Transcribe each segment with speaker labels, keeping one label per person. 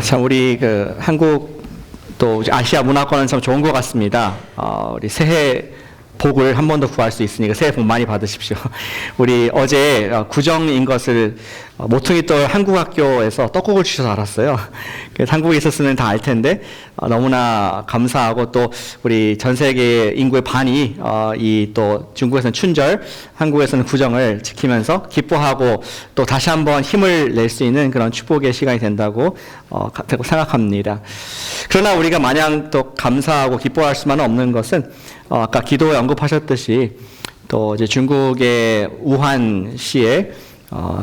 Speaker 1: 참 우리 한국 또 아시아 문화권은 참 좋은 것 같습니다. 우리 새해 복을 한 번 더 구할 수 있으니까 새해 복 많이 받으십시오. 우리 어제 구정인 것을 모퉁이 또 한국 학교에서 떡국을 주셔서 알았어요. 한국에 있었으면 다 알 텐데 너무나 감사하고, 또 우리 전 세계 인구의 반이 이 또 중국에서는 춘절, 한국에서는 구정을 지키면서 기뻐하고 또 다시 한번 힘을 낼 수 있는 그런 축복의 시간이 된다고 생각합니다. 그러나 우리가 마냥 또 감사하고 기뻐할 수만은 없는 것은 아까 기도에 언급하셨듯이 또 이제 중국의 우한시에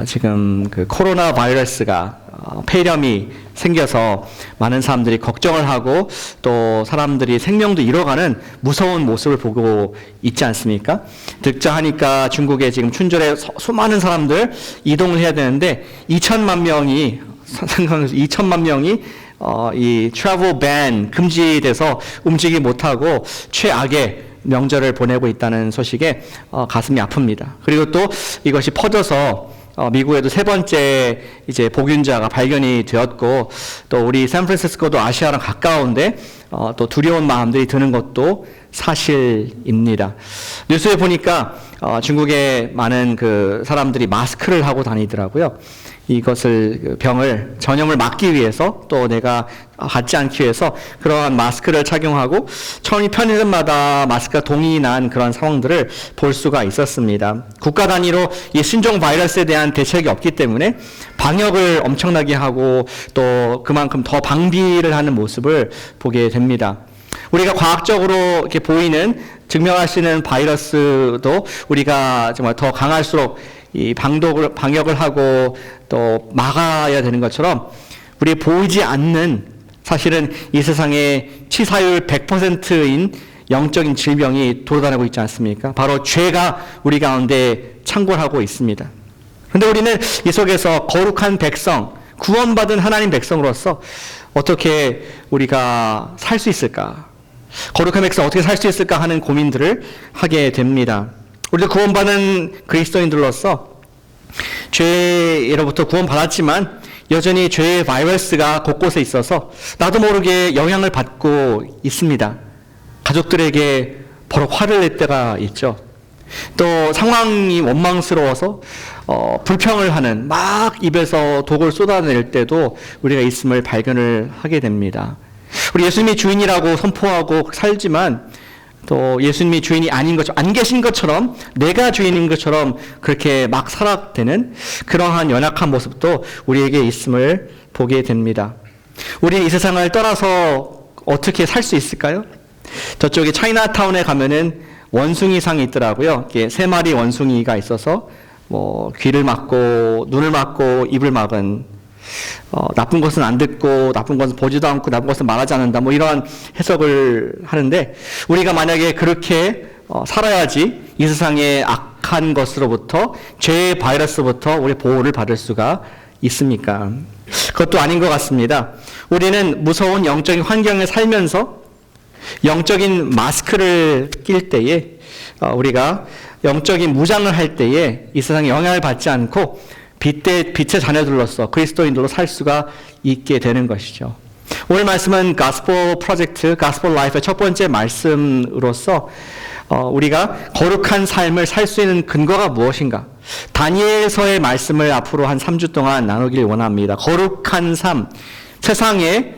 Speaker 1: 지금 그 코로나 바이러스가 폐렴이 생겨서 많은 사람들이 걱정을 하고 또 사람들이 생명도 잃어가는 무서운 모습을 보고 있지 않습니까? 득자하니까 중국에 지금 춘절에 수많은 사람들 이동을 해야 되는데 2천만 명이 이 트래블 밴 금지돼서 움직이지 못하고 최악의 명절을 보내고 있다는 소식에 가슴이 아픕니다. 그리고 또 이것이 퍼져서 미국에도 세 번째 이제 복균자가 발견이 되었고, 또 우리 샌프란시스코도 아시아랑 가까운데 또 두려운 마음들이 드는 것도 사실입니다. 뉴스에 보니까 중국의 많은 그 사람들이 마스크를 하고 다니더라고요. 이것을 전염을 막기 위해서, 또 내가 받지 않기 위해서 그러한 마스크를 착용하고 편의점마다 마스크가 동의난 그런 상황들을 볼 수가 있었습니다. 국가 단위로 이 신종 바이러스에 대한 대책이 없기 때문에 방역을 엄청나게 하고 또 그만큼 더 방비를 하는 모습을 보게 됩니다. 우리가 과학적으로 이렇게 증명할 수 있는 바이러스도 우리가 정말 더 강할수록 이 방역을 하고 또 막아야 되는 것처럼, 우리 보이지 않는, 사실은 이 세상에 치사율 100%인 영적인 질병이 돌아다니고 있지 않습니까? 바로 죄가 우리 가운데 창궐하고 있습니다. 그런데 우리는 이 속에서 거룩한 백성, 구원받은 하나님 백성으로서 어떻게 우리가 살 수 있을까? 거룩한 백성 어떻게 살 수 있을까 하는 고민들을 하게 됩니다. 우리도 구원받은 그리스도인들로서 죄로부터 구원받았지만 여전히 죄의 바이러스가 곳곳에 있어서 나도 모르게 영향을 받고 있습니다. 가족들에게 버럭 화를 낼 때가 있죠. 또 상황이 원망스러워서 불평을 하는, 막 입에서 독을 쏟아낼 때도 우리가 있음을 발견을 하게 됩니다. 우리 예수님이 주인이라고 선포하고 살지만 또 예수님이 주인이 아닌 것처럼, 안 계신 것처럼, 내가 주인인 것처럼 그렇게 막 살아되는 그러한 연약한 모습도 우리에게 있음을 보게 됩니다. 우리는 이 세상을 떠나서 어떻게 살 수 있을까요? 저쪽에 차이나타운에 가면은 원숭이상이 있더라고요. 이게 3마리 원숭이가 있어서 귀를 막고 눈을 막고 입을 막은, 나쁜 것은 안 듣고 나쁜 것은 보지도 않고 나쁜 것은 말하지 않는다, 이러한 해석을 하는데, 우리가 만약에 그렇게 살아야지 이 세상의 악한 것으로부터, 죄의 바이러스부터 우리 보호를 받을 수가 있습니까? 그것도 아닌 것 같습니다. 우리는 무서운 영적인 환경에 살면서 영적인 마스크를 낄 때에, 우리가 영적인 무장을 할 때에 이 세상에 영향을 받지 않고 빛의 자녀들로서 그리스도인들로 살 수가 있게 되는 것이죠. 오늘 말씀은 가스펠 프로젝트, 가스펠 라이프의 첫 번째 말씀으로서 우리가 거룩한 삶을 살 수 있는 근거가 무엇인가? 다니엘서의 말씀을 앞으로 한 3주 동안 나누길 원합니다. 거룩한 삶, 세상에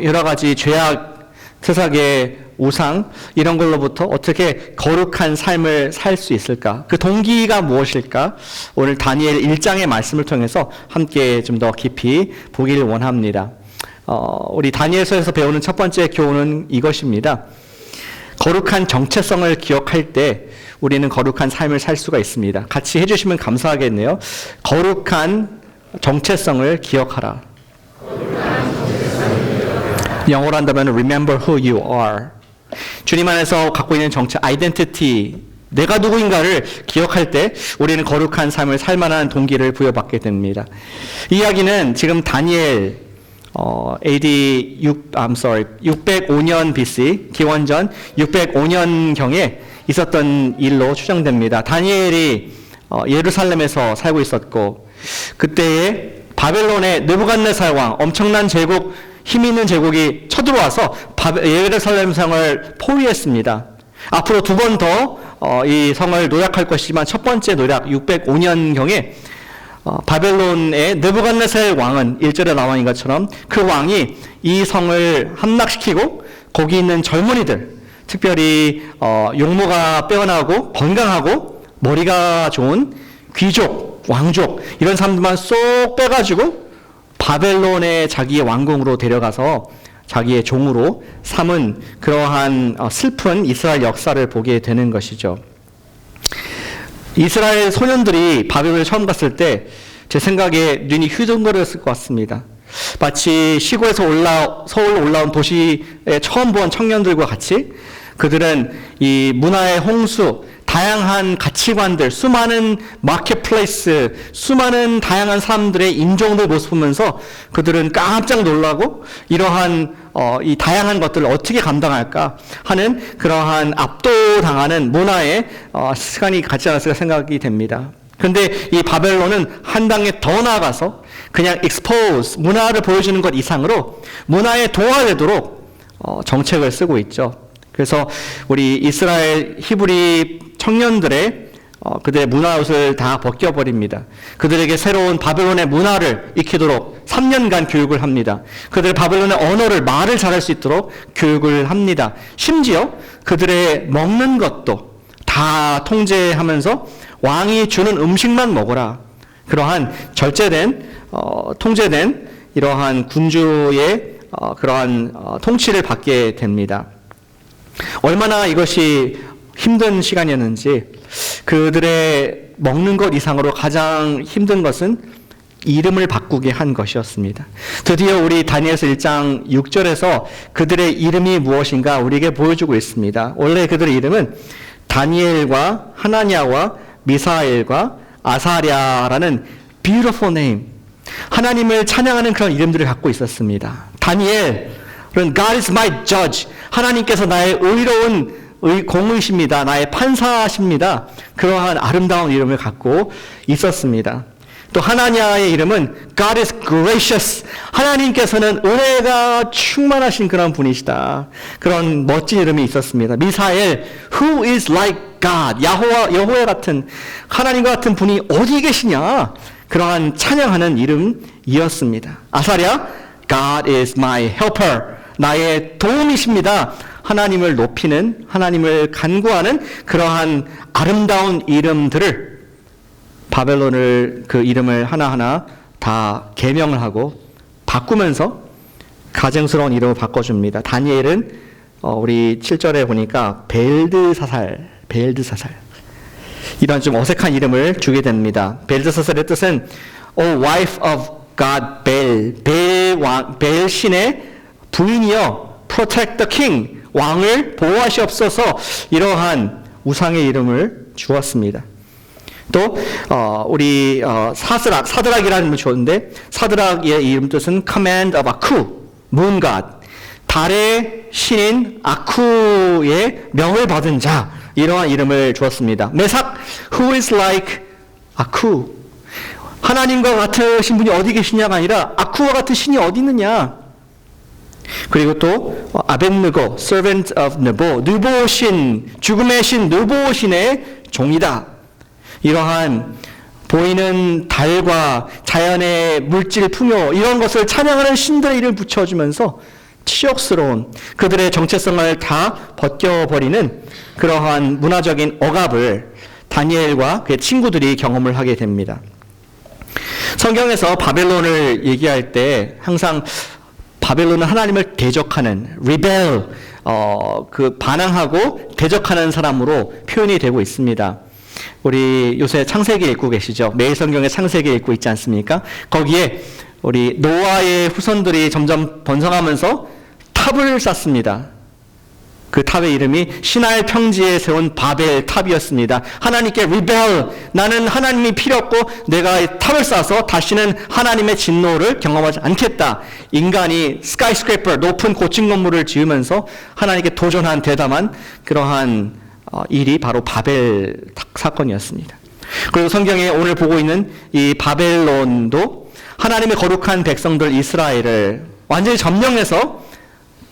Speaker 1: 여러 가지 죄악, 세상의 우상, 이런 걸로부터 어떻게 거룩한 삶을 살 수 있을까? 그 동기가 무엇일까? 오늘 다니엘 1장의 말씀을 통해서 함께 좀 더 깊이 보기를 원합니다. 우리 다니엘서에서 배우는 첫 번째 교훈은 이것입니다. 거룩한 정체성을 기억할 때 우리는 거룩한 삶을 살 수가 있습니다. 같이 해주시면 감사하겠네요. 거룩한 정체성을 기억하라. 영어로 한다면 remember who you are. 주님 안에서 갖고 있는 정체, identity, 내가 누구인가를 기억할 때 우리는 거룩한 삶을 살 만한 동기를 부여받게 됩니다. 이 이야기는 지금 다니엘 AD 605년 BC, 기원전 605년경에 있었던 일로 추정됩니다. 다니엘이 예루살렘에서 살고 있었고, 그때에 바벨론의 느부갓네살 왕, 엄청난 제국, 힘 있는 제국이 쳐들어와서 예루살렘 성을 포위했습니다. 앞으로 두 번 더 이 성을 노략할 것이지만 첫 번째 노략 605년경에 바벨론의 느부갓네살 왕은 1절에 나와 있는 것처럼 그 왕이 이 성을 함락시키고 거기 있는 젊은이들, 특별히 용모가 빼어나고 건강하고 머리가 좋은 귀족, 왕족 이런 사람들만 쏙 빼가지고 바벨론의 자기의 왕궁으로 데려가서 자기의 종으로 삼은 그러한 슬픈 이스라엘 역사를 보게 되는 것이죠. 이스라엘 소년들이 바벨론에 처음 갔을 때 제 생각에 눈이 휘둥그렸을 것 같습니다. 마치 시골에서 서울로 올라온 도시에 처음 본 청년들과 같이 그들은 이 문화의 홍수, 다양한 가치관들, 수많은 마켓플레이스, 수많은 다양한 사람들의 인종들 모습 보면서 그들은 깜짝 놀라고 이러한 이 다양한 것들을 어떻게 감당할까 하는 그러한 압도당하는 문화의 시간이 같지 않았을까 생각이 됩니다. 그런데 이 바벨론은 한 단계 더 나아가서 그냥 expose, 문화를 보여주는 것 이상으로 문화에 동화되도록 정책을 쓰고 있죠. 그래서 우리 이스라엘 히브리 청년들의 그들의 문화옷을 다 벗겨버립니다. 그들에게 새로운 바벨론의 문화를 익히도록 3년간 교육을 합니다. 그들의 바벨론의 언어를 말을 잘할 수 있도록 교육을 합니다. 심지어 그들의 먹는 것도 다 통제하면서 왕이 주는 음식만 먹어라. 그러한 절제된 통제된 이러한 군주의 그러한 통치를 받게 됩니다. 얼마나 이것이 힘든 시간이었는지 그들의 먹는 것 이상으로 가장 힘든 것은 이름을 바꾸게 한 것이었습니다. 드디어 우리 다니엘서 1장 6절에서 그들의 이름이 무엇인가 우리에게 보여주고 있습니다. 원래 그들의 이름은 다니엘과 하나냐와 미사엘과 아사랴라는 beautiful name, 하나님을 찬양하는 그런 이름들을 갖고 있었습니다. 다니엘은 God is my judge, 하나님께서 나의 의로운 공의십니다. 나의 판사십니다. 그러한 아름다운 이름을 갖고 있었습니다. 또 하나냐의 이름은 God is gracious, 하나님께서는 은혜가 충만하신 그런 분이시다. 그런 멋진 이름이 있었습니다. 미사엘, who is like God, 여호와 같은 하나님과 같은 분이 어디 계시냐, 그러한 찬양하는 이름이었습니다. 아사랴, God is my helper, 나의 도움이십니다. 하나님을 높이는, 하나님을 간구하는 그러한 아름다운 이름들을 바벨론을 그 이름을 하나하나 다 개명을 하고 바꾸면서 가증스러운 이름을 바꿔줍니다. 다니엘은 우리 7절에 보니까 벨드사살 이런 좀 어색한 이름을 주게 됩니다. 벨드사살의 뜻은 wife of God, 벨 신의 부인이여, protect the king, 왕을 보호하시옵소서, 이러한 우상의 이름을 주었습니다. 또 우리 사드락이라는 이름을 주었는데 사드락의 이름 뜻은 command of Aku, moon god, 달의 신인 아쿠의 명을 받은 자, 이러한 이름을 주었습니다. 메삭, who is like Aku, 하나님과 같으신 분이 어디 계시냐가 아니라 아쿠와 같은 신이 어디 있느냐. 그리고 또 아벤느고, servant of 느보, 느보 신, 죽음의 신 느보 신의 종이다. 이러한 보이는 달과 자연의 물질 풍요, 이런 것을 찬양하는 신들의 이름을 붙여주면서 치욕스러운 그들의 정체성을 다 벗겨버리는 그러한 문화적인 억압을 다니엘과 그의 친구들이 경험을 하게 됩니다. 성경에서 바벨론을 얘기할 때 항상 바벨론은 하나님을 대적하는 rebel, 반항하고 대적하는 사람으로 표현이 되고 있습니다. 우리 요새 창세기 읽고 계시죠? 매일 성경에 창세기 읽고 있지 않습니까? 거기에 우리 노아의 후손들이 점점 번성하면서 탑을 쌓습니다. 그 탑의 이름이 시나이 평지에 세운 바벨 탑이었습니다. 하나님께 rebel, 나는 하나님이 필요 없고 내가 탑을 쌓아서 다시는 하나님의 진노를 경험하지 않겠다. 인간이 스카이스크래퍼, 높은 고층 건물을 지으면서 하나님께 도전한 대담한 그러한 일이 바로 바벨 사건이었습니다. 그리고 성경에 오늘 보고 있는 이 바벨론도 하나님의 거룩한 백성들 이스라엘을 완전히 점령해서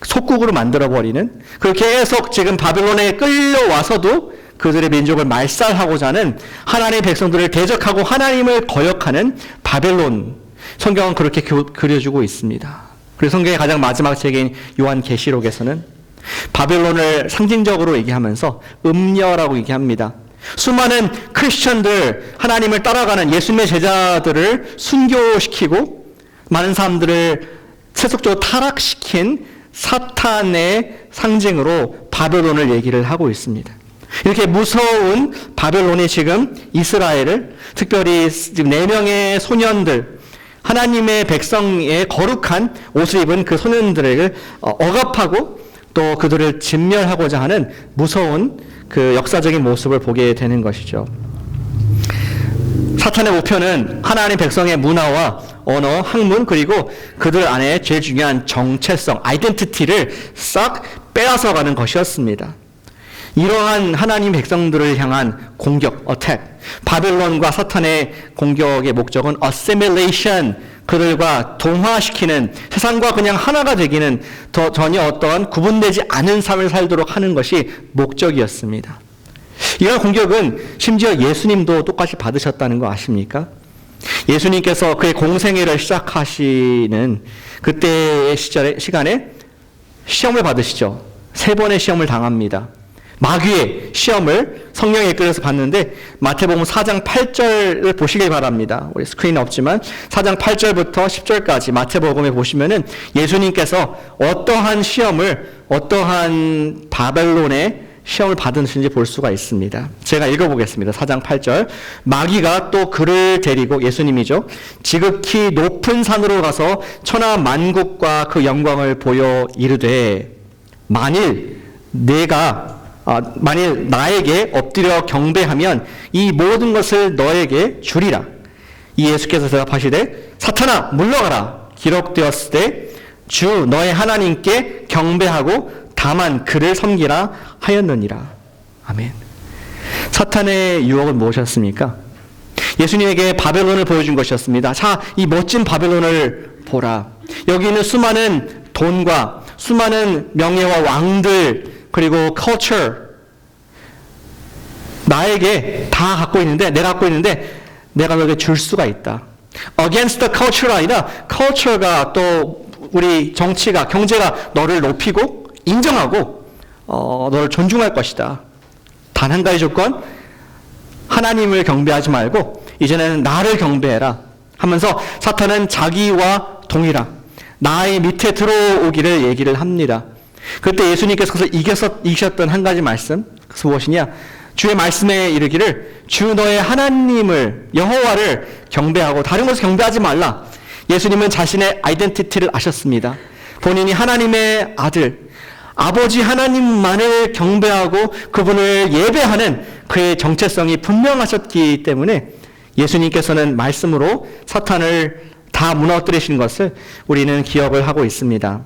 Speaker 1: 속국으로 만들어버리는, 그 계속 지금 바벨론에 끌려와서도 그들의 민족을 말살하고자 하는 하나님의 백성들을 대적하고 하나님을 거역하는 바벨론, 성경은 그렇게 그려주고 있습니다. 그래서 성경의 가장 마지막 책인 요한계시록에서는 바벨론을 상징적으로 얘기하면서 음녀라고 얘기합니다. 수많은 크리스천들, 하나님을 따라가는 예수님의 제자들을 순교시키고 많은 사람들을 세속적으로 타락시킨 사탄의 상징으로 바벨론을 얘기를 하고 있습니다. 이렇게 무서운 바벨론이 지금 이스라엘을, 특별히 지금 4명의 소년들, 하나님의 백성의 거룩한 옷을 입은 그 소년들을 억압하고 또 그들을 진멸하고자 하는 무서운 그 역사적인 모습을 보게 되는 것이죠. 사탄의 목표는 하나님 백성의 문화와 언어, 학문, 그리고 그들 안에 제일 중요한 정체성, 아이덴티티를 싹 빼앗아가는 것이었습니다. 이러한 하나님 백성들을 향한 공격, 어택, 바벨론과 사탄의 공격의 목적은 assimilation, 그들과 동화시키는, 세상과 그냥 하나가 되기는 전혀 어떠한 구분되지 않은 삶을 살도록 하는 것이 목적이었습니다. 이런 공격은 심지어 예수님도 똑같이 받으셨다는 거 아십니까? 예수님께서 그의 공생애를 시작하시는 그때의 시간에 시험을 받으시죠. 3번의 시험을 당합니다. 마귀의 시험을 성령에 이끌어서 봤는데, 마태복음 4장 8절을 보시길 바랍니다. 우리 스크린에 없지만 4장 8절부터 10절까지 마태복음에 보시면은 예수님께서 어떠한 시험을, 어떠한 바벨론의 시험을 받으신지 볼 수가 있습니다. 제가 읽어보겠습니다. 4장 8절. 마귀가 또 그를 데리고, 예수님이죠, 지극히 높은 산으로 가서 천하 만국과 그 영광을 보여 이르되, 만일 나에게 엎드려 경배하면 이 모든 것을 너에게 주리라. 이 예수께서 대답하시되, 사탄아 물러가라. 기록되었을 때 주 너의 하나님께 경배하고 다만 그를 섬기라 하였느니라. 아멘. 사탄의 유혹은 무엇이었습니까? 예수님에게 바벨론을 보여준 것이었습니다. 자, 이 멋진 바벨론을 보라. 여기 있는 수많은 돈과 수많은 명예와 왕들, 그리고 culture, 나에게 다 갖고 있는데, 내가 갖고 있는데 내가 너에게 줄 수가 있다. Against the culture가 아니라, culture가 또 우리 정치가, 경제가 너를 높이고 인정하고 너를 존중할 것이다. 단 한 가지 조건, 하나님을 경배하지 말고 이제는 나를 경배해라 하면서 사탄은 자기와 동일한 나의 밑에 들어오기를 얘기를 합니다. 그때 예수님께서 이기셨던 한 가지 말씀, 그것은 무엇이냐? 주의 말씀에 이르기를 주 너의 하나님을, 여호와를 경배하고 다른 것을 경배하지 말라. 예수님은 자신의 아이덴티티를 아셨습니다. 본인이 하나님의 아들, 아버지 하나님만을 경배하고 그분을 예배하는 그의 정체성이 분명하셨기 때문에 예수님께서는 말씀으로 사탄을 다 무너뜨리신 것을 우리는 기억을 하고 있습니다.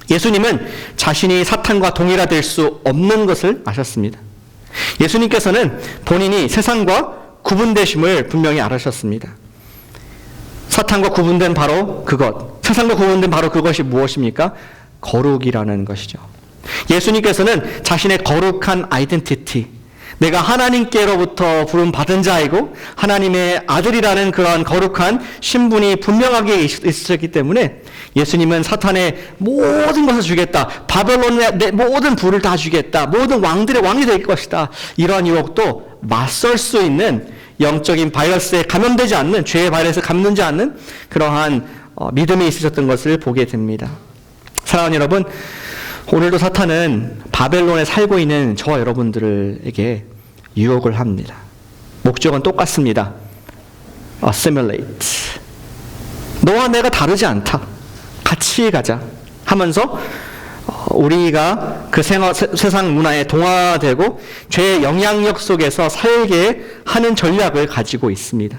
Speaker 1: 예수님은 자신이 사탄과 동일화될 수 없는 것을 아셨습니다. 예수님께서는 본인이 세상과 구분되심을 분명히 알으셨습니다. 사탄과 구분된 바로 그것, 세상과 구분된 바로 그것이 무엇입니까? 거룩이라는 것이죠. 예수님께서는 자신의 거룩한 아이덴티티, 내가 하나님께로부터 부름받은 자이고 하나님의 아들이라는 그러한 거룩한 신분이 분명하게 있으셨기 때문에 예수님은 사탄의 모든 것을 주겠다, 바벨론의 내 모든 부를 다 주겠다, 모든 왕들의 왕이 될 것이다, 이러한 유혹도 맞설 수 있는 영적인 바이러스에 감염되지 않는, 죄의 바이러스에 감염되지 않는 그러한 믿음이 있으셨던 것을 보게 됩니다. 사랑하는 여러분, 오늘도 사탄은 바벨론에 살고 있는 저와 여러분들에게 유혹을 합니다. 목적은 똑같습니다. assimilate. 너와 내가 다르지 않다. 같이 가자 하면서 우리가 그 세상 문화에 동화되고 죄의 영향력 속에서 살게 하는 전략을 가지고 있습니다.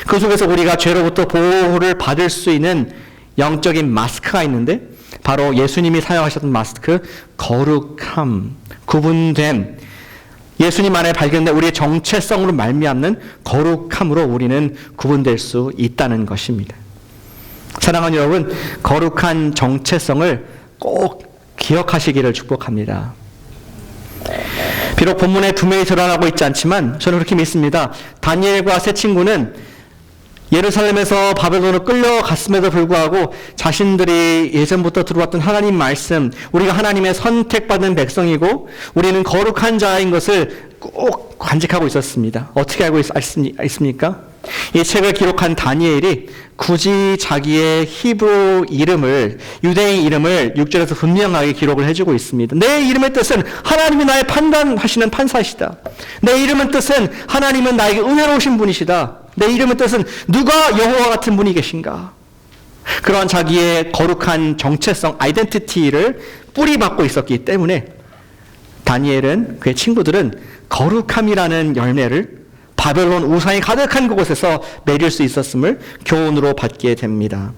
Speaker 1: 그 속에서 우리가 죄로부터 보호를 받을 수 있는 영적인 마스크가 있는데, 바로 예수님이 사용하셨던 마스크, 거룩함, 구분됨, 예수님 안에 발견된 우리의 정체성으로 말미암는 거룩함으로 우리는 구분될 수 있다는 것입니다. 사랑하는 여러분, 거룩한 정체성을 꼭 기억하시기를 축복합니다. 비록 본문에 분명히 드러나고 있지 않지만 저는 그렇게 믿습니다. 다니엘과 세 친구는 예루살렘에서 바벨론으로 끌려갔음에도 불구하고 자신들이 예전부터 들어왔던 하나님 말씀, 우리가 하나님의 선택받은 백성이고 우리는 거룩한 자인 것을 꼭 간직하고 있었습니다. 어떻게 알고 있습니까? 이 책을 기록한 다니엘이 굳이 자기의 히브리 이름을, 유대인 이름을 6절에서 분명하게 기록을 해주고 있습니다. 내 이름의 뜻은 하나님이 나의 판단하시는 판사시다. 내 이름의 뜻은 하나님은 나에게 은혜로우신 분이시다. 내 이름의 뜻은 누가 여호와 같은 분이 계신가? 그러한 자기의 거룩한 정체성, 아이덴티티를 뿌리박고 있었기 때문에 다니엘은, 그의 친구들은 거룩함이라는 열매를 바벨론 우상이 가득한 그곳에서 맺을 수 있었음을 교훈으로 받게 됩니다.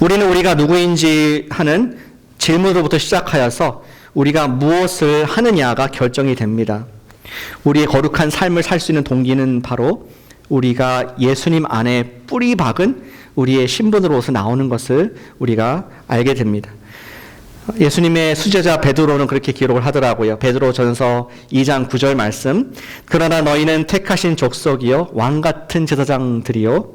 Speaker 1: 우리는 우리가 누구인지 하는 질문으로부터 시작하여서 우리가 무엇을 하느냐가 결정이 됩니다. 우리의 거룩한 삶을 살 수 있는 동기는 바로 우리가 예수님 안에 뿌리 박은 우리의 신분으로서 나오는 것을 우리가 알게 됩니다. 예수님의 수제자 베드로는 그렇게 기록을 하더라고요. 베드로전서 2장 9절 말씀. 그러나 너희는 택하신 족속이요 왕같은 제사장들이요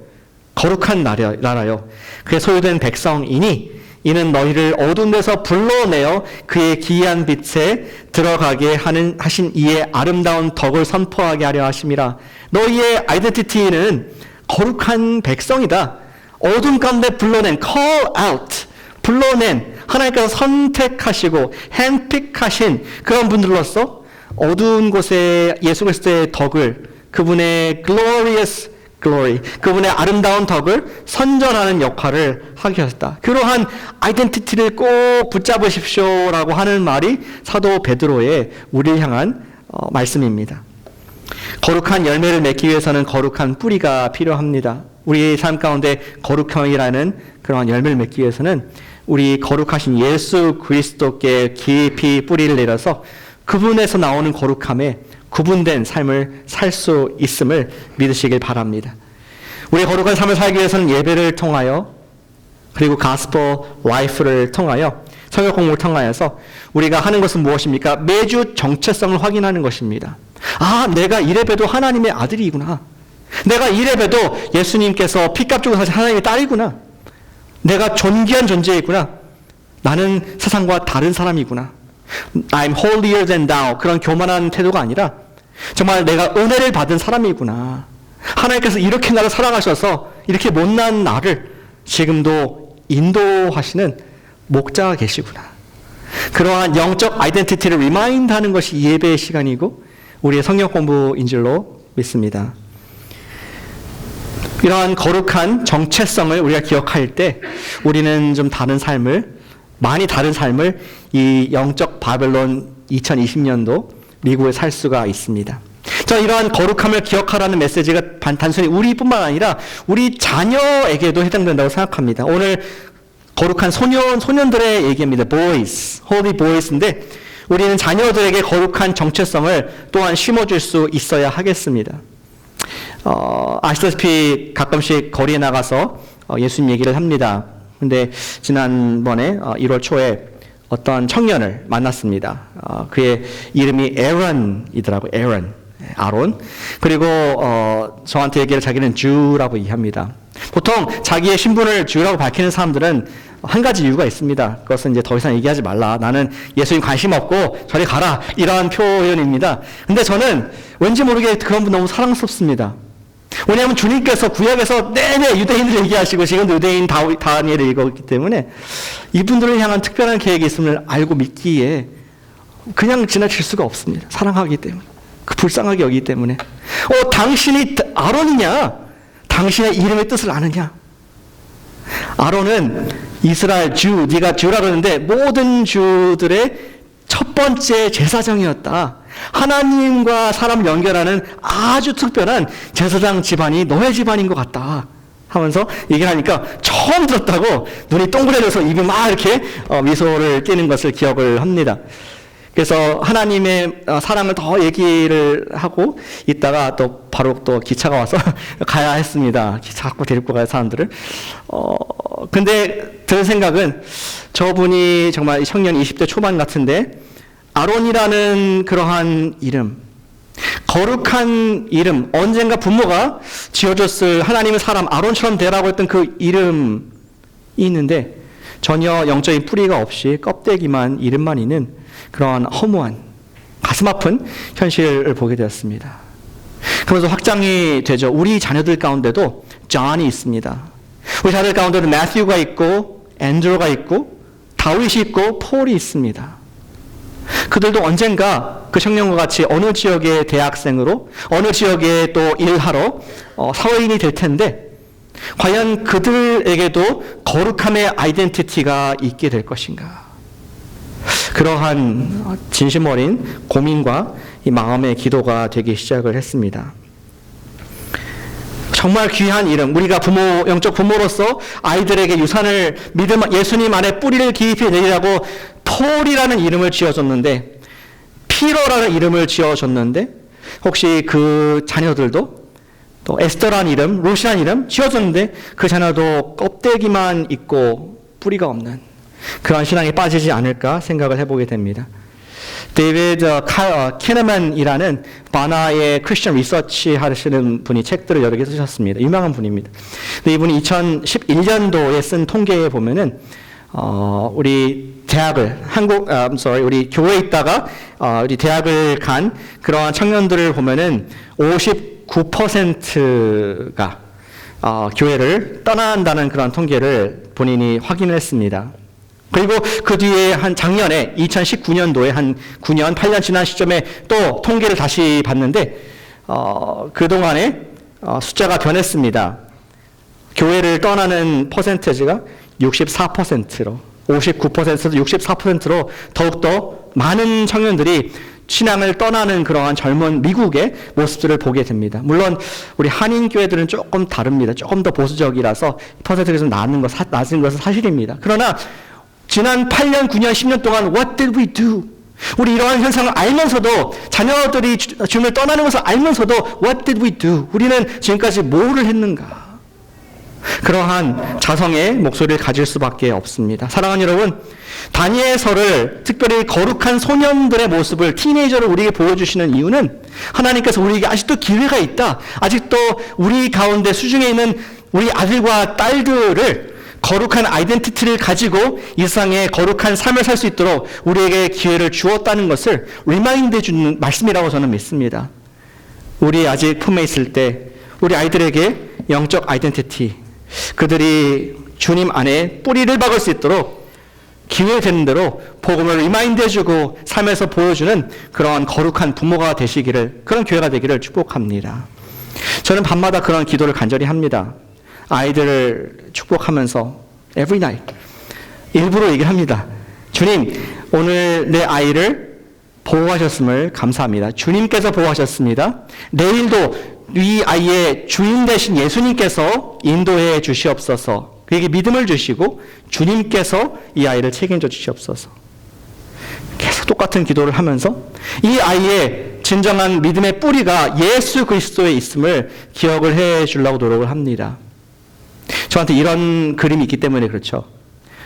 Speaker 1: 거룩한 나라요 그의 소유된 백성이니 이는 너희를 어두운 데서 불러내어 그의 기이한 빛에 들어가게 하신 이의 아름다운 덕을 선포하게 하려 하심이라. 너희의 아이덴티티는 거룩한 백성이다. 어둠 가운데 불러낸, call out, 불러낸, 하나님께서 선택하시고 handpick하신 그런 분들로서 어두운 곳에 예수 그리스도의 덕을, 그분의 glorious glory, 그분의 아름다운 덕을 선전하는 역할을 하게 하셨다. 그러한 아이덴티티를 꼭 붙잡으십시오라고 하는 말이 사도 베드로의 우리를 향한 말씀입니다. 거룩한 열매를 맺기 위해서는 거룩한 뿌리가 필요합니다. 우리의 삶 가운데 거룩함이라는 그러한 열매를 맺기 위해서는 우리 거룩하신 예수 그리스도께 깊이 뿌리를 내려서 그분에서 나오는 거룩함에 구분된 삶을 살 수 있음을 믿으시길 바랍니다. 우리의 거룩한 삶을 살기 위해서는 예배를 통하여 그리고 가스펠 라이프를 통하여 성경 공부를 통하여서 우리가 하는 것은 무엇입니까? 매주 정체성을 확인하는 것입니다. 아, 내가 이래봬도 하나님의 아들이구나. 내가 이래봬도 예수님께서 피값 주고 사신 하나님의 딸이구나. 내가 존귀한 존재이구나. 나는 세상과 다른 사람이구나. I'm holier than thou. 그런 교만한 태도가 아니라 정말 내가 은혜를 받은 사람이구나. 하나님께서 이렇게 나를 사랑하셔서 이렇게 못난 나를 지금도 인도하시는 목자가 계시구나. 그러한 영적 아이덴티티를 리마인드 하는 것이 예배의 시간이고 우리의 성경 공부인 줄로 믿습니다. 이러한 거룩한 정체성을 우리가 기억할 때 우리는 좀 많이 다른 삶을 이 영적 바벨론 2020년도 미국에 살 수가 있습니다. 저는 이러한 거룩함을 기억하라는 메시지가 단순히 우리뿐만 아니라 우리 자녀에게도 해당된다고 생각합니다. 오늘 거룩한 소년들의 얘기입니다. boys, holy boys인데 우리는 자녀들에게 거룩한 정체성을 또한 심어줄 수 있어야 하겠습니다. 아시다시피 가끔씩 거리에 나가서 예수님 얘기를 합니다. 근데 지난번에 1월 초에 어떤 청년을 만났습니다. 그의 이름이 에런이더라고요. 아론. 그리고 저한테 얘기를 자기는 주라고 얘기합니다. 보통 자기의 신분을 주라고 밝히는 사람들은 한 가지 이유가 있습니다. 그것은 이제 더 이상 얘기하지 말라. 나는 예수님 관심 없고 저리 가라. 이러한 표현입니다. 근데 저는 왠지 모르게 그런 분 너무 사랑스럽습니다. 왜냐하면 주님께서 구약에서 내내 유대인을 얘기하시고 지금도 유대인 다니엘을 읽었기 때문에 이분들을 향한 특별한 계획이 있음을 알고 믿기에 그냥 지나칠 수가 없습니다. 사랑하기 때문에. 그 불쌍하게 여기기 때문에. 당신이 아론이냐? 당신의 이름의 뜻을 아느냐? 아론은 이스라엘 주, 네가 주라 그러는데 모든 주들의 첫 번째 제사장이었다. 하나님과 사람을 연결하는 아주 특별한 제사장 집안이 너의 집안인 것 같다 하면서 얘기를 하니까 처음 들었다고 눈이 동그래져서 입이 막 이렇게 미소를 띠는 것을 기억을 합니다. 그래서 하나님의 사랑을 더 얘기를 하고 있다가 또 바로 또 기차가 와서 가야 했습니다. 기차 갖고 데리고 가야 사람들을. 근데 든 생각은 저분이 정말 청년 20대 초반 같은데 아론이라는 그러한 이름, 거룩한 이름, 언젠가 부모가 지어줬을 하나님의 사람 아론처럼 되라고 했던 그 이름이 있는데 전혀 영적인 뿌리가 없이 껍데기만 이름만 있는 그러한 허무한 가슴 아픈 현실을 보게 되었습니다. 그러면서 확장이 되죠. 우리 자녀들 가운데도 존이 있습니다. 우리 자녀들 가운데도 매튜가 있고 앤드루가 있고 다윗이 있고 폴이 있습니다. 그들도 언젠가 그 청년과 같이 어느 지역의 대학생으로 어느 지역에 또 일하러 사회인이 될 텐데 과연 그들에게도 거룩함의 아이덴티티가 있게 될 것인가? 그러한 진심 어린 고민과 이 마음의 기도가 되기 시작을 했습니다. 정말 귀한 이름, 우리가 영적 부모로서 아이들에게 유산을 예수님 안에 뿌리를 깊이 내리라고 폴이라는 이름을 지어줬는데, 피러라는 이름을 지어줬는데, 혹시 그 자녀들도 또 에스더라는 이름, 롯이라는 이름 지어줬는데 그 자녀도 껍데기만 있고 뿌리가 없는 그런 신앙에 빠지지 않을까 생각을 해보게 됩니다. 데이비드 캐너만이라는 바나의 크리스천 리서치 하시는 분이 책들을 여러 개 쓰셨습니다. 유명한 분입니다. 근데 이분이 2011년도에 쓴 통계에 보면은 우리 대학을 우리 교회에 있다가 우리 대학을 간 그러한 청년들을 보면은 59%가 교회를 떠난다는 그런 통계를 본인이 확인을 했습니다. 그리고 그 뒤에 작년에 2019년도에 한 9년, 8년 지난 시점에 또 통계를 다시 봤는데 그동안에 숫자가 변했습니다. 교회를 떠나는 퍼센티지가 64%로 59%에서 64%로 더욱더 많은 청년들이 신앙을 떠나는 그러한 젊은 미국의 모습들을 보게 됩니다. 물론 우리 한인교회들은 조금 다릅니다. 조금 더 보수적이라서 퍼센트가 좀 낮은 것은 사실입니다. 그러나 지난 8년, 9년, 10년 동안 What did we do? 우리 이러한 현상을 알면서도 자녀들이 주님을 떠나는 것을 알면서도 What did we do? 우리는 지금까지 뭐를 했는가? 그러한 자성의 목소리를 가질 수밖에 없습니다. 사랑하는 여러분, 다니엘서를 특별히 거룩한 소년들의 모습을 티네이저를 우리에게 보여주시는 이유는 하나님께서 우리에게 아직도 기회가 있다. 아직도 우리 가운데 수중에 있는 우리 아들과 딸들을 거룩한 아이덴티티를 가지고 이 세상에 거룩한 삶을 살 수 있도록 우리에게 기회를 주었다는 것을 리마인드 주는 말씀이라고 저는 믿습니다. 우리 아직 품에 있을 때 우리 아이들에게 영적 아이덴티티, 그들이 주님 안에 뿌리를 박을 수 있도록 기회 되는 대로 복음을 리마인드 해주고 삶에서 보여주는 그런 거룩한 부모가 되시기를, 그런 교회가 되기를 축복합니다. 저는 밤마다 그런 기도를 간절히 합니다. 아이들을 축복하면서 every night 일부러 얘기를 합니다. 주님, 오늘 내 아이를 보호하셨음을 감사합니다. 주님께서 보호하셨습니다. 내일도 이 아이의 주인 되신 예수님께서 인도해 주시옵소서. 그에게 믿음을 주시고 주님께서 이 아이를 책임져 주시옵소서. 계속 똑같은 기도를 하면서 이 아이의 진정한 믿음의 뿌리가 예수 그리스도에 있음을 기억을 해 주려고 노력을 합니다. 저한테 이런 그림이 있기 때문에 그렇죠.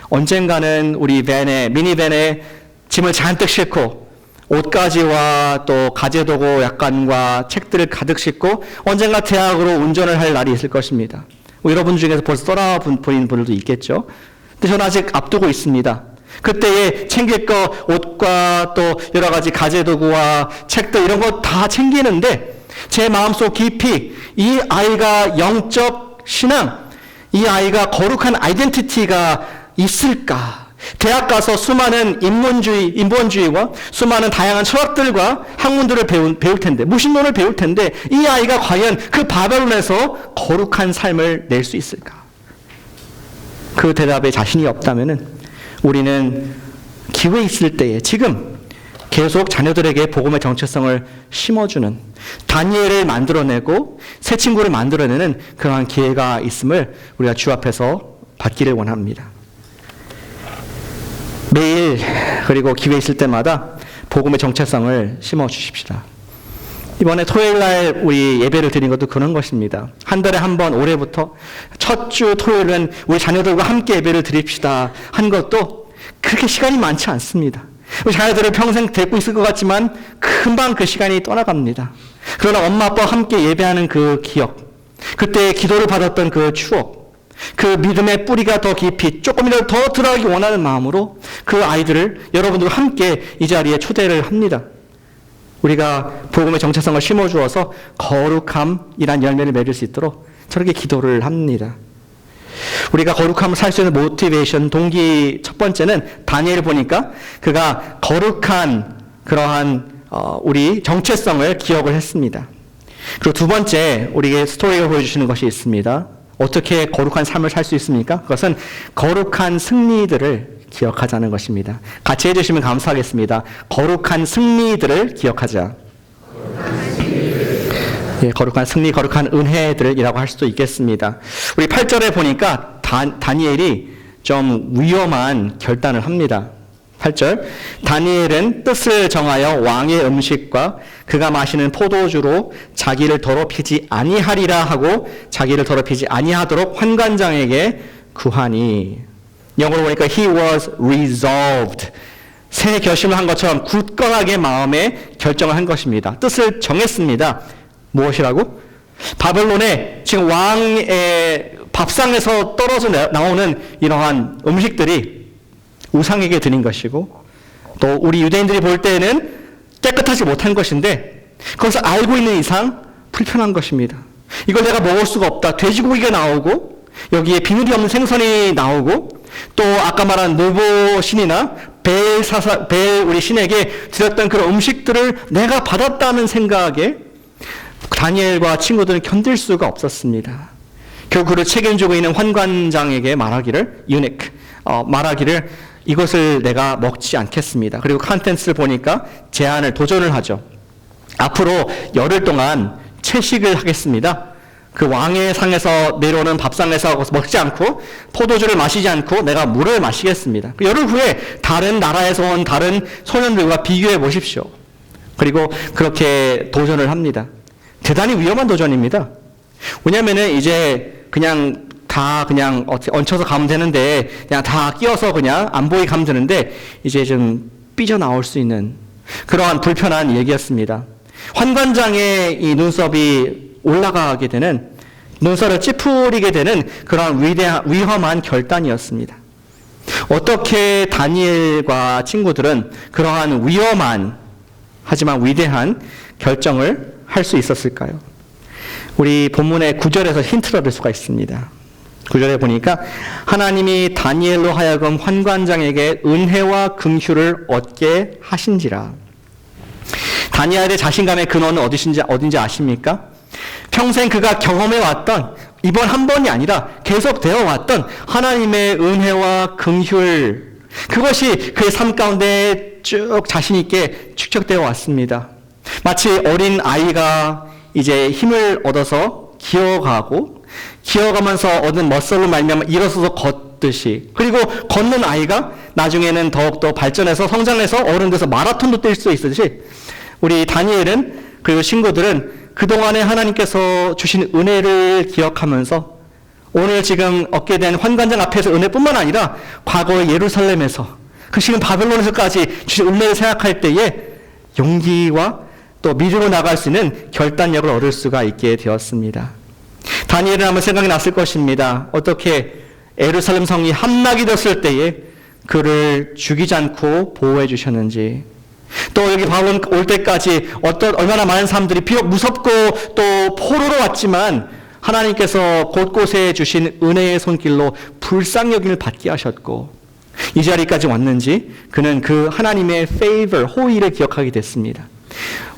Speaker 1: 언젠가는 우리 미니밴에 짐을 잔뜩 싣고 옷가지와 또 가재도구 약관과 책들을 가득 싣고 언젠가 대학으로 운전을 할 날이 있을 것입니다. 여러분 중에서 벌써 떠나버린 분들도 있겠죠. 근데 저는 아직 앞두고 있습니다. 그때에 챙길 거 옷과 또 여러 가지 가재도구와 책들 이런 거 다 챙기는데 제 마음속 깊이 이 아이가 영적 신앙, 이 아이가 거룩한 아이덴티티가 있을까? 대학 가서 수많은 인본주의와 수많은 다양한 철학들과 학문들을 배울 텐데, 무신론을 배울 텐데, 이 아이가 과연 그 바벨론에서 거룩한 삶을 낼 수 있을까? 그 대답에 자신이 없다면은 우리는 기회 있을 때에 지금 계속 자녀들에게 복음의 정체성을 심어주는, 다니엘을 만들어내고 새 친구를 만들어내는 그러한 기회가 있음을 우리가 주 앞에서 받기를 원합니다. 매일 그리고 기회 있을 때마다 복음의 정체성을 심어 주십시다. 이번에 토요일 날 우리 예배를 드린 것도 그런 것입니다. 한 달에 한 번 올해부터 첫 주 토요일은 우리 자녀들과 함께 예배를 드립시다 한 것도 그렇게 시간이 많지 않습니다. 우리 자녀들을 평생 데리고 있을 것 같지만 금방 그 시간이 떠나갑니다. 그러나 엄마 아빠와 함께 예배하는 그 기억, 그때 기도를 받았던 그 추억, 그 믿음의 뿌리가 더 깊이 조금이라도 더 들어가기 원하는 마음으로 그 아이들을 여러분들과 함께 이 자리에 초대를 합니다. 우리가 복음의 정체성을 심어주어서 거룩함이란 열매를 맺을 수 있도록 저렇게 기도를 합니다. 우리가 거룩함을 살 수 있는 모티베이션, 동기 첫 번째는 다니엘을 보니까 그가 거룩한 그러한 우리 정체성을 기억을 했습니다. 그리고 두 번째 우리에게 스토리가 보여주시는 것이 있습니다. 어떻게 거룩한 삶을 살 수 있습니까? 그것은 거룩한 승리들을 기억하자는 것입니다. 같이 해주시면 감사하겠습니다. 거룩한 승리들을 기억하자. 예, 거룩한 승리, 거룩한 은혜들이라고 할 수도 있겠습니다. 우리 8절에 보니까 다니엘이 좀 위험한 결단을 합니다. 8절, 다니엘은 뜻을 정하여 왕의 음식과 그가 마시는 포도주로 자기를 더럽히지 아니하리라 하고 자기를 더럽히지 아니하도록 환관장에게 구하니. 영어로 보니까 he was resolved. 새 결심을 한 것처럼 굳건하게 마음에 결정을 한 것입니다. 뜻을 정했습니다. 무엇이라고? 바벨론에 지금 왕의 밥상에서 떨어져 나오는 이러한 음식들이 우상에게 드린 것이고 또 우리 유대인들이 볼 때는 깨끗하지 못한 것인데 그것을 알고 있는 이상 불편한 것입니다. 이걸 내가 먹을 수가 없다. 돼지고기가 나오고 여기에 비늘이 없는 생선이 나오고 또 아까 말한 노보 신이나 벨 우리 신에게 드렸던 그런 음식들을 내가 받았다는 생각에 다니엘과 친구들은 견딜 수가 없었습니다. 결국 그를 책임지고 있는 환관장에게 말하기를 이것을 내가 먹지 않겠습니다. 그리고 컨텐츠를 보니까 도전을 하죠. 앞으로 열흘 동안 채식을 하겠습니다. 그 왕의 상에서 내려오는 밥상에서 먹지 않고 포도주를 마시지 않고 내가 물을 마시겠습니다. 열흘 후에 다른 나라에서 온 다른 소년들과 비교해 보십시오. 그리고 그렇게 도전을 합니다. 대단히 위험한 도전입니다. 왜냐면은 이제 그냥 얹혀서 가면 되는데 그냥 다 끼워서 그냥 안 보이게 가면 되는데 이제 좀 삐져나올 수 있는 그러한 불편한 얘기였습니다. 환관장의 이 눈썹이 올라가게 되는 눈살을 찌푸리게 되는 그런 위험한 결단이었습니다. 어떻게 다니엘과 친구들은 그러한 위험한 하지만 위대한 결정을 할 수 있었을까요? 우리 본문의 9절에서 힌트를 얻을 수가 있습니다. 9절에 보니까 하나님이 다니엘로 하여금 환관장에게 은혜와 긍휼을 얻게 하신지라. 다니엘의 자신감의 근원은 어딘지 아십니까? 평생 그가 경험해왔던 이번 한 번이 아니라 계속 되어왔던 하나님의 은혜와 긍휼 그것이 그의 삶 가운데 쭉 자신 있게 축적되어 왔습니다. 마치 어린 아이가 이제 힘을 얻어서 기어가면서 얻은 머슬로 말미암아 일어서서 걷듯이 그리고 걷는 아이가 나중에는 더욱더 발전해서 성장해서 어른 돼서 마라톤도 뛸 수 있듯이 우리 다니엘은 그리고 친구들은 그동안에 하나님께서 주신 은혜를 기억하면서 오늘 지금 얻게 된 환관장 앞에서 은혜뿐만 아니라 과거의 예루살렘에서 그 지금 바벨론에서까지 주신 은혜를 생각할 때에 용기와 또 믿음으로 나갈 수 있는 결단력을 얻을 수가 있게 되었습니다. 다니엘은 아마 생각이 났을 것입니다. 어떻게 예루살렘 성이 함락이 됐을 때에 그를 죽이지 않고 보호해 주셨는지 또 여기 바벨론 올 때까지 얼마나 많은 사람들이 비록 무섭고 또 포로로 왔지만 하나님께서 곳곳에 주신 은혜의 손길로 불쌍여김을 받게 하셨고 이 자리까지 왔는지 그는 그 하나님의 favor, 호의를 기억하게 됐습니다.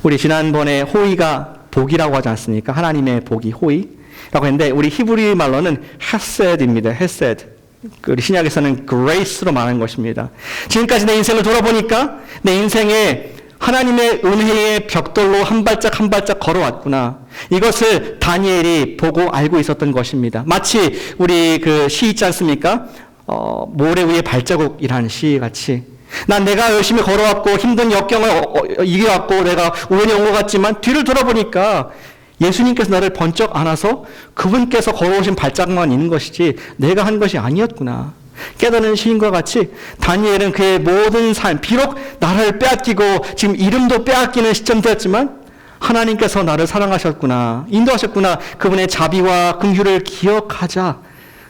Speaker 1: 우리 지난번에 호의가 복이라고 하지 않습니까? 하나님의 복이 호의라고 했는데 우리 히브리 말로는 헤세드입니다. 헤세드. 우리 신약에서는 grace로 말하는 것입니다. 지금까지 내 인생을 돌아보니까 내 인생에 하나님의 은혜의 벽돌로 한 발짝 한 발짝 걸어왔구나. 이것을 다니엘이 보고 알고 있었던 것입니다. 마치 우리 그 시 있지 않습니까? 모래 위의 발자국이라는 시 같이 난 내가 열심히 걸어왔고 힘든 역경을 이겨왔고 내가 우연히 온 것 같지만 뒤를 돌아보니까 예수님께서 나를 번쩍 안아서 그분께서 걸어오신 발자국만 있는 것이지 내가 한 것이 아니었구나 깨닫는 시인과 같이 다니엘은 그의 모든 삶, 비록 나를 빼앗기고 지금 이름도 빼앗기는 시점되었지만 하나님께서 나를 사랑하셨구나, 인도하셨구나, 그분의 자비와 긍휼을 기억하자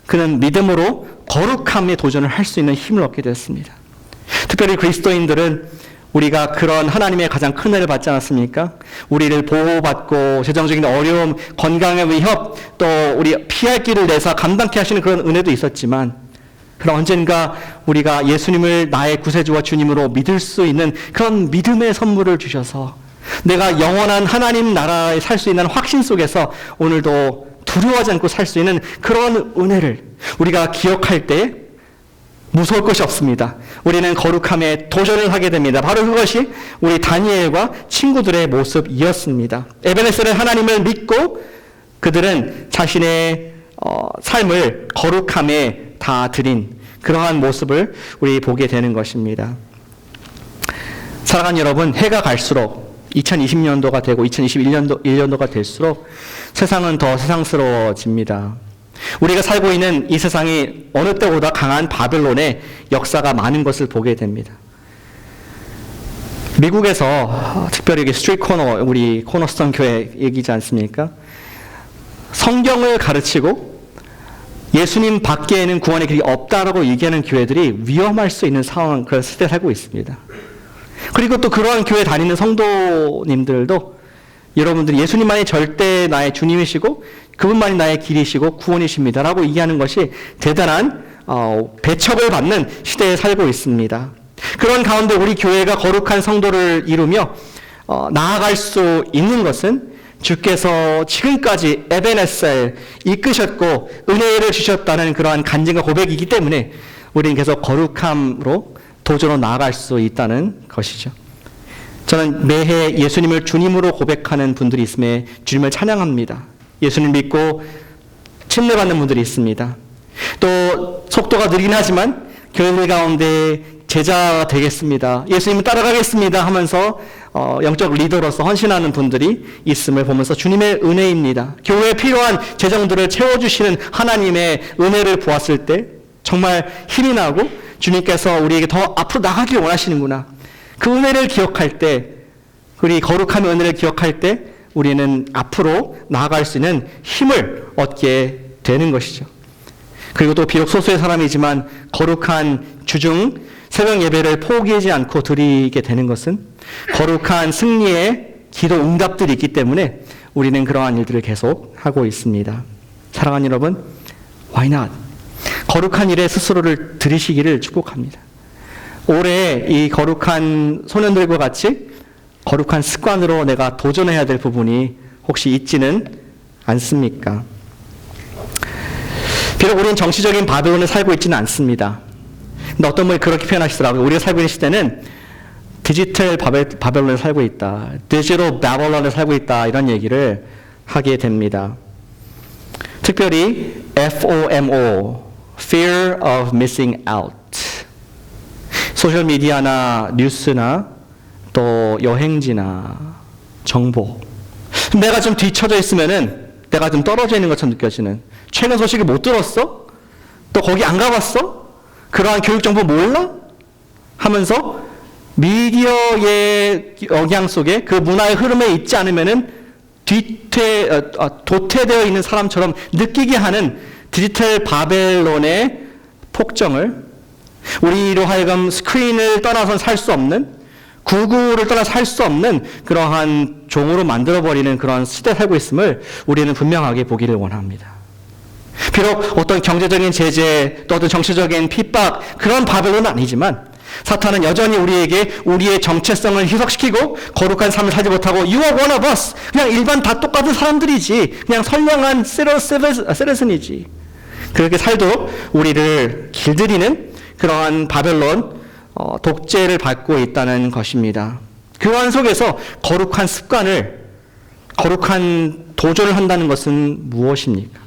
Speaker 1: 그는 믿음으로 거룩함에 도전을 할 수 있는 힘을 얻게 됐습니다. 특별히 그리스도인들은 우리가 그런 하나님의 가장 큰 은혜를 받지 않았습니까? 우리를 보호받고 재정적인 어려움, 건강의 위협, 또 우리 피할 길을 내서 감당케 하시는 그런 은혜도 있었지만 그럼 언젠가 우리가 예수님을 나의 구세주와 주님으로 믿을 수 있는 그런 믿음의 선물을 주셔서 내가 영원한 하나님 나라에 살 수 있는 확신 속에서 오늘도 두려워하지 않고 살 수 있는 그런 은혜를 우리가 기억할 때 무서울 것이 없습니다. 우리는 거룩함에 도전을 하게 됩니다. 바로 그것이 우리 다니엘과 친구들의 모습이었습니다. 에베네셀은 하나님을 믿고 그들은 자신의 삶을 거룩함에 다 드린 그러한 모습을 우리 보게 되는 것입니다. 사랑하는 여러분, 해가 갈수록 2020년도가 되고 2021년도가 될수록 세상은 더 세상스러워집니다. 우리가 살고 있는 이 세상이 어느 때보다 강한 바벨론의 역사가 많은 것을 보게 됩니다. 미국에서 특별히 스트리트 코너, 우리 코너스톤 교회 얘기지 않습니까? 성경을 가르치고 예수님 밖에는 구원의 길이 없다라고 얘기하는 교회들이 위험할 수 있는 상황, 그런 시대에 살고 있습니다. 그리고 또 그러한 교회 다니는 성도님들도 여러분들이 예수님만이 절대 나의 주님이시고 그분만이 나의 길이시고 구원이십니다 라고 얘기하는 것이 대단한 배척을 받는 시대에 살고 있습니다. 그런 가운데 우리 교회가 거룩한 성도를 이루며 나아갈 수 있는 것은 주께서 지금까지 에베네셀 이끄셨고 은혜를 주셨다는 그러한 간증과 고백이기 때문에 우리는 계속 거룩함으로 도전으로 나아갈 수 있다는 것이죠. 저는 매해 예수님을 주님으로 고백하는 분들이 있음에 주님을 찬양합니다. 예수님 믿고 침례받는 분들이 있습니다. 또 속도가 느리긴 하지만 교회 가운데 제자가 되겠습니다, 예수님을 따라가겠습니다 하면서 영적 리더로서 헌신하는 분들이 있음을 보면서 주님의 은혜입니다. 교회에 필요한 재정들을 채워주시는 하나님의 은혜를 보았을 때 정말 힘이 나고 주님께서 우리에게 더 앞으로 나가길 원하시는구나, 그 은혜를 기억할 때, 우리 거룩함의 은혜를 기억할 때 우리는 앞으로 나아갈 수 있는 힘을 얻게 되는 것이죠. 그리고 또 비록 소수의 사람이지만 거룩한 주중 새벽 예배를 포기하지 않고 드리게 되는 것은 거룩한 승리의 기도 응답들이 있기 때문에 우리는 그러한 일들을 계속 하고 있습니다. 사랑하는 여러분, why not? 거룩한 일에 스스로를 들이시기를 축복합니다. 올해 이 거룩한 소년들과 같이 거룩한 습관으로 내가 도전해야 될 부분이 혹시 있지는 않습니까? 비록 우리는 정치적인 바벨론에 살고 있지는 않습니다. 근데 어떤 분이 그렇게 표현하시더라고요. 우리가 살고 있는 시대는 디지털 바벨론에 살고 있다, 디지털 바벨론에 살고 있다, 이런 얘기를 하게 됩니다. 특별히 FOMO, Fear of Missing Out. 소셜미디어나 뉴스나 또 여행지나 정보, 내가 좀 뒤쳐져 있으면은 내가 좀 떨어져 있는 것처럼 느껴지는, 최근 소식을 못 들었어? 또 거기 안 가봤어? 그러한 교육 정보 몰라? 하면서 미디어의 영향 속에 그 문화의 흐름에 있지 않으면은 도태되어 있는 사람처럼 느끼게 하는 디지털 바벨론의 폭정을 우리로 하여금 스크린을 떠나서는 살 수 없는, 구글을 떠나서 살 수 없는 그러한 종으로 만들어버리는 그러한 시대에 살고 있음을 우리는 분명하게 보기를 원합니다. 비록 어떤 경제적인 제재, 또 어떤 정치적인 핍박, 그런 바벨론은 아니지만 사탄은 여전히 우리에게 우리의 정체성을 희석시키고 거룩한 삶을 살지 못하고 You are one of us, 그냥 일반 다 똑같은 사람들이지, 그냥 선량한 세레슨이지, 그렇게 살도록 우리를 길들이는 그러한 바벨론 독재를 받고 있다는 것입니다. 그러한 속에서 거룩한 습관을, 거룩한 도전을 한다는 것은 무엇입니까?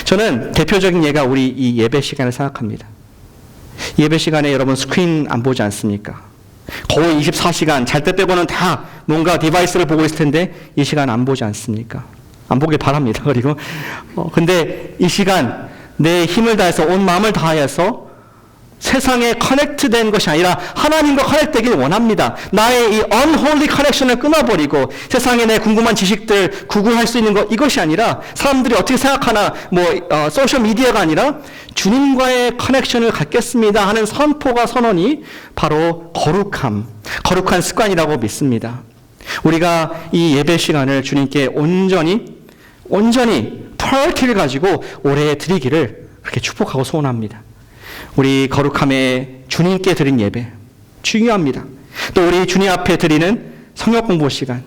Speaker 1: 저는 대표적인 예가 우리 이 예배 시간을 생각합니다. 예배 시간에 여러분 스크린 안 보지 않습니까? 거의 24시간, 잘 때 빼고는 다 뭔가 디바이스를 보고 있을 텐데 이 시간 안 보지 않습니까? 안 보길 바랍니다. 그리고 근데 이 시간 내 힘을 다해서 온 마음을 다해서 세상에 커넥트된 것이 아니라 하나님과 커넥트되길 원합니다. 나의 이 unholy 커넥션을 끊어버리고 세상에 내 궁금한 지식들 구글할 수 있는 것 이것이 아니라 사람들이 어떻게 생각하나 소셜 미디어가 아니라 주님과의 커넥션을 갖겠습니다 하는 선포가 선언이 바로 거룩한 습관이라고 믿습니다. 우리가 이 예배 시간을 주님께 온전히 프라이어티를 가지고 올해 드리기를 그렇게 축복하고 소원합니다. 우리 거룩함에 주님께 드린 예배 중요합니다. 또 우리 주님 앞에 드리는 성역 공부 시간.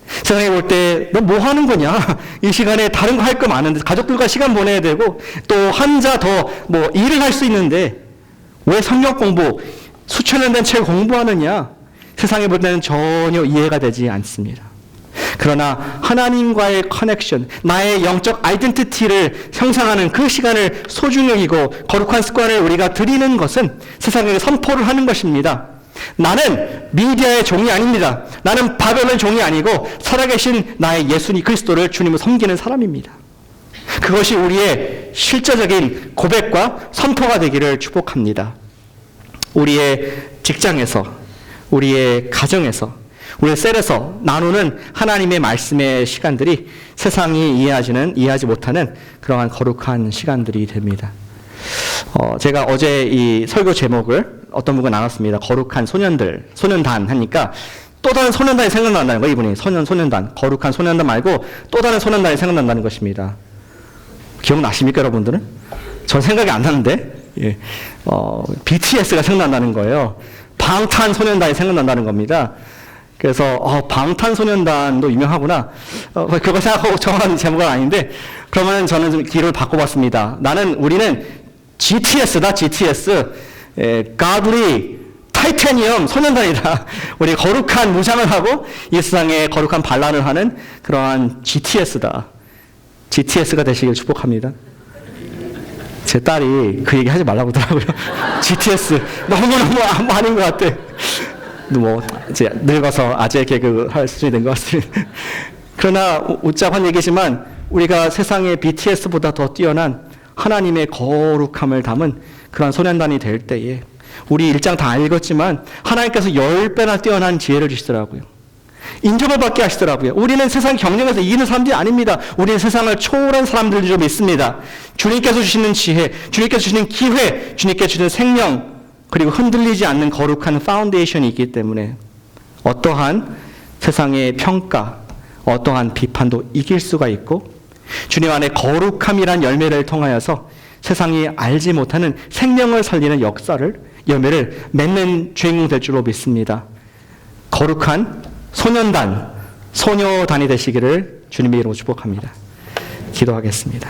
Speaker 1: 세상에 볼 때 너 뭐 하는 거냐? 이 시간에 다른 거 할 거 많은데 가족들과 시간 보내야 되고 또 혼자 더 일을 할 수 있는데 왜 성역 공부 수천 년 된 책 공부하느냐? 세상에 볼 때는 전혀 이해가 되지 않습니다. 그러나 하나님과의 커넥션, 나의 영적 아이덴티티를 형성하는 그 시간을 소중히 여기고 거룩한 습관을 우리가 드리는 것은 세상에게 선포를 하는 것입니다. 나는 미디어의 종이 아닙니다. 나는 바벨론 종이 아니고 살아계신 나의 예수님 그리스도를 주님을 섬기는 사람입니다. 그것이 우리의 실제적인 고백과 선포가 되기를 축복합니다. 우리의 직장에서, 우리의 가정에서, 우리의 셀에서 나누는 하나님의 말씀의 시간들이 세상이 이해하지 못하는 그러한 거룩한 시간들이 됩니다. 제가 어제 이 설교 제목을 어떤 분과 나눴습니다. 거룩한 소년단 하니까 또 다른 소년단이 생각난다는 거예요. 이분이 소년단, 거룩한 소년단 말고 또 다른 소년단이 생각난다는 것입니다. 기억나십니까, 여러분들은? 전 생각이 안 나는데, BTS가 생각난다는 거예요. 방탄소년단이 생각난다는 겁니다. 그래서 방탄소년단도 유명하구나. 그거 생각하고 정한 제목은 아닌데 그러면 저는 좀 길을 바꿔봤습니다. 우리는 GTS다. GTS. 가드리 타이타니엄 소년단이다. 우리 거룩한 무장을 하고 이 세상에 거룩한 반란을 하는 그러한 GTS다. GTS가 되시길 축복합니다. 제 딸이 그 얘기 하지 말라고 하더라고요. GTS 너무너무 아닌 것 같아. 이제 늙어서 아재 개그 할 수준이 된 것 같습니다. 그러나 웃자고 한 얘기지만 우리가 세상의 BTS보다 더 뛰어난 하나님의 거룩함을 담은 그런 소년단이 될 때에 우리 1장 다 읽었지만 하나님께서 10배나 뛰어난 지혜를 주시더라고요. 인정을 받게 하시더라고요. 우리는 세상 경쟁에서 이기는 사람들이 아닙니다. 우리는 세상을 초월한 사람들을 믿습니다. 주님께서 주시는 지혜, 주님께서 주시는 기회, 주님께서 주시는 생명, 그리고 흔들리지 않는 거룩한 파운데이션이 있기 때문에 어떠한 세상의 평가, 어떠한 비판도 이길 수가 있고 주님 안에 거룩함이란 열매를 통하여서 세상이 알지 못하는 생명을 살리는 열매를 맺는 주인공 될 줄로 믿습니다. 거룩한 소년단이 되시기를 주님의 이름으로 축복합니다. 기도하겠습니다.